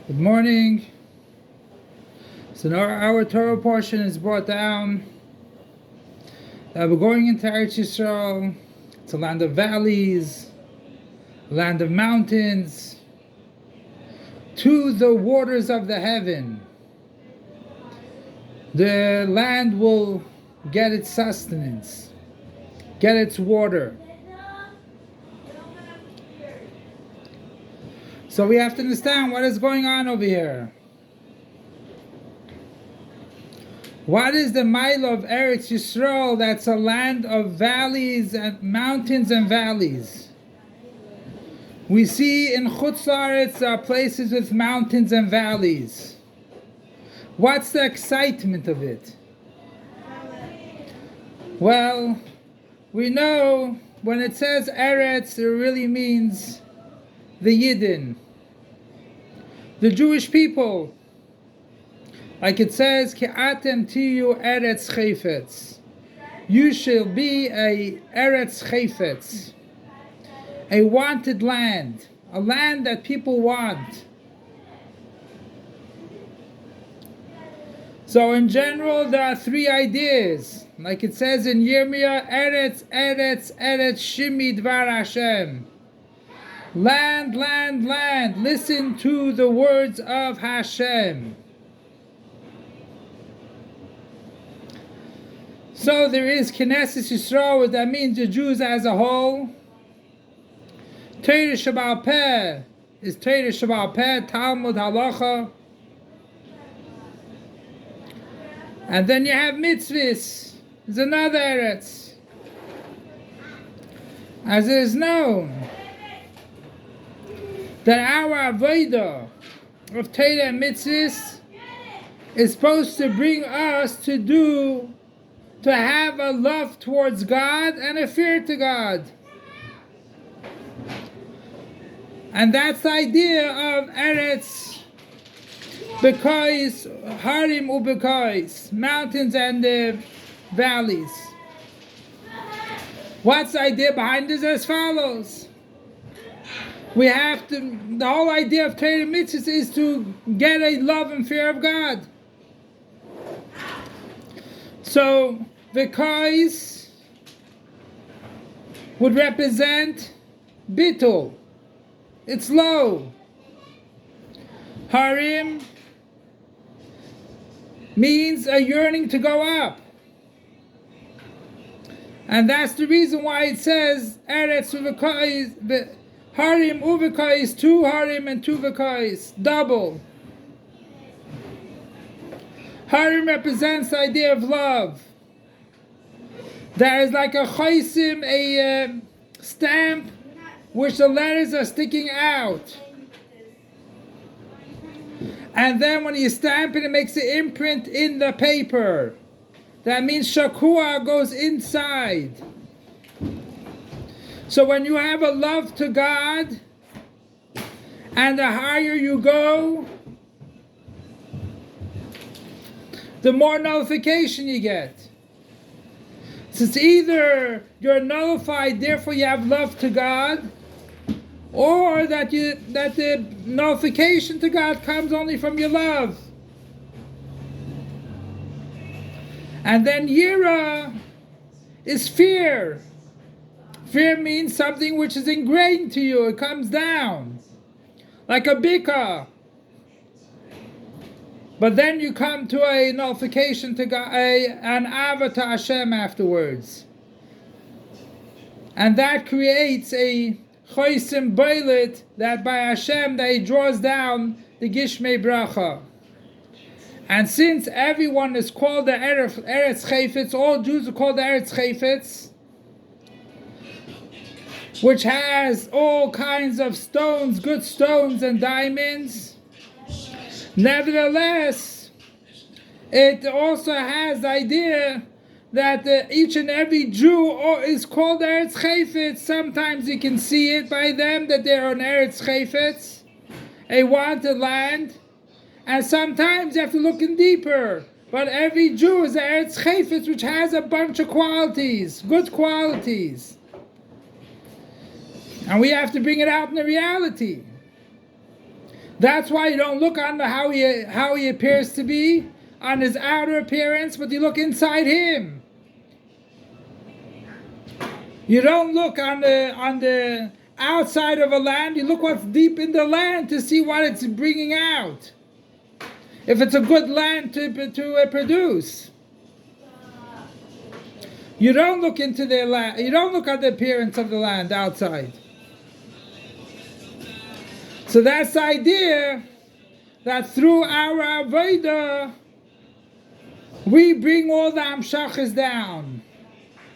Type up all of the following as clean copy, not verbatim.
Good morning. So now our Torah portion is brought down. We're going into Eretz Yisrael. It's a land of valleys, a land of mountains, to the waters of the heaven. The land will get its sustenance, get its water. So we have to understand what is going on over here. What is the mile of Eretz Yisrael? That's a land of valleys and mountains and valleys. We see in Chutz La'aretz places with mountains and valleys. What's the excitement of it? Well, we know when it says Eretz, it really means the Yidden, the Jewish people. Like it says, Ki atem tiyu eretz chayfetz. You shall be a eretz chayfetz, a wanted land, a land that people want. So in general, there are three ideas. Like it says in Yirmiyah, Eretz, Eretz, Eretz, Shimi Dvar Hashem. Land, land, land, listen to the words of Hashem. So there is Knesset Yisrael, what that means the Jews as a whole. Torah Sheba'al Peh is Torah Sheba'al Peh, Talmud, Halacha. And then you have mitzvos, is another Eretz. As it is known that our Avodah of Torah and mitzvos is supposed to bring us to have a love towards God and a fear to God. And that's the idea of Eretz, because Harim ubekais, mountains and valleys. What's the idea behind this? As follows. The whole idea of Torah mitzvahs is to get a love and fear of God. So, Vikais would represent Bittul. It's low. Harim means a yearning to go up. And that's the reason why it says Eretz Uvikais, Harim Uvikais, 2 Harim and 2 Vikais, double. Harim represents the idea of love. There is like a chaisim, a stamp, which the letters are sticking out. And then when you stamp it, it makes an imprint in the paper. That means shakua goes inside. So when you have a love to God, and the higher you go, the more nullification you get. So it's either you're nullified, therefore you have love to God, or that the nullification to God comes only from your love. And then yira is fear. Fear means something which is ingrained to you. It comes down, like a bika. But then you come to a nullification to God, an ava to Hashem afterwards. And that creates a choisim beilit, that by Hashem that He draws down the gishmei bracha. And since everyone is called the Eretz Chayfetz, all Jews are called the Eretz Chayfetz, which has all kinds of stones, good stones and diamonds. Nevertheless, it also has the idea that each and every Jew is called Eretz Chayfetz. Sometimes you can see it by them that they're on Eretz Chayfetz, a wanted land, and sometimes you have to look in deeper. But every Jew is Eretz Chayfetz, which has a bunch of qualities, good qualities. And we have to bring it out in the reality. That's why you don't look on how he appears to be, on his outer appearance, but you look inside him. You don't look on the outside of a land, you look what's deep in the land to see what it's bringing out. If it's a good land to produce. You don't look into their land, you don't look at the appearance of the land outside. So that's the idea that through our avodah, we bring all the amshachas down.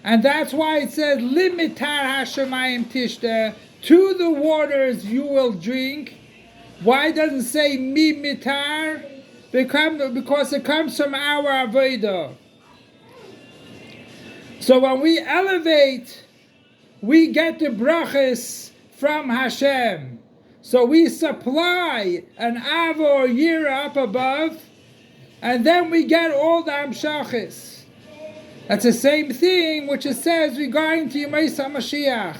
And that's why it says, Limitar hashamayim tishta, to the waters you will drink. Why doesn't it say mi mitar? Because it comes from our avodah. So when we elevate, we get the brachas from Hashem. So we supply an av or yira up above, and then we get all the amshachis. That's the same thing which it says regarding to Yemei Mashiach.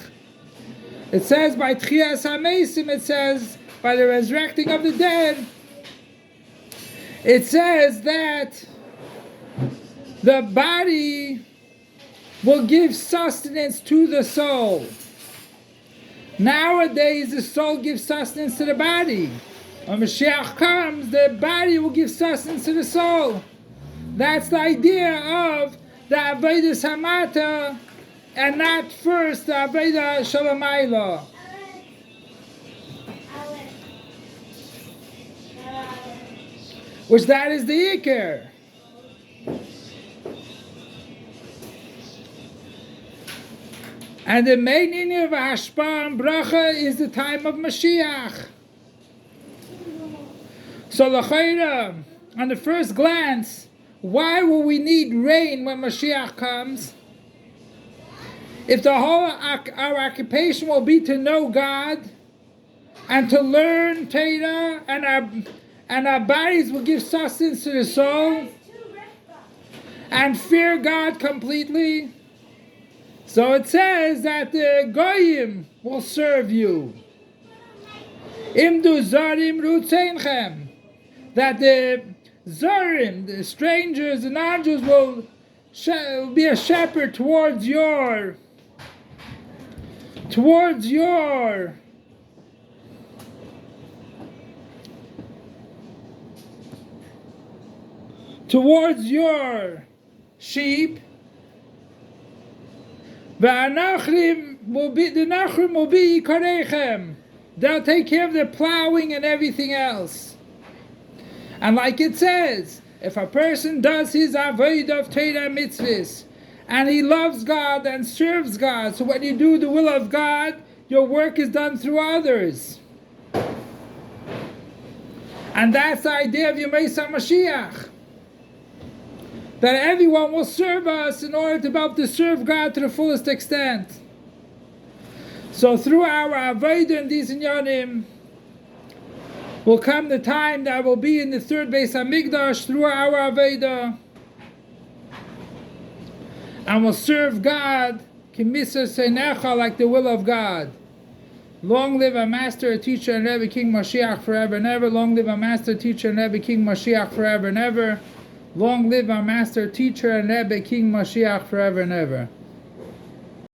It says by Tchias HaMeisim, it says by the resurrecting of the dead, it says that the body will give sustenance to the soul. Nowadays, the soul gives sustenance to the body. When Mashiach comes, the body will give sustenance to the soul. That's the idea of the Avodah Samata, and not first the Avodah Shalamayla. Which that is the Iker. And the main meaning of Hashpah and Bracha is the time of Mashiach. So l'chayra, on the first glance, why will we need rain when Mashiach comes? If the whole our occupation will be to know God and to learn Torah, and our bodies will give sustenance to the soul and fear God completely. So it says that the Goyim will serve you. Imdu Zarim Rutzeinchem. That the Zarim, the strangers, the non-Jews will be a shepherd towards your sheep. The Nachrim will be Karechem. They'll take care of the plowing and everything else. And like it says, if a person does his avodah of Torah mitzvos, and he loves God and serves God, so when you do the will of God, your work is done through others. And that's the idea of Yemei Mashiach. That everyone will serve us in order to be able to serve God to the fullest extent. So through our avodah in these inyanim, will come the time that will be in the third Beis HaMikdash through our avodah, and will serve God kimisa seinecha, like the will of God. Long live our master, teacher, and Rebbe King Mashiach forever and ever. Long live our master, teacher, and Rebbe King Mashiach forever and ever. Long live our master, teacher, and Rebbe King Mashiach forever and ever.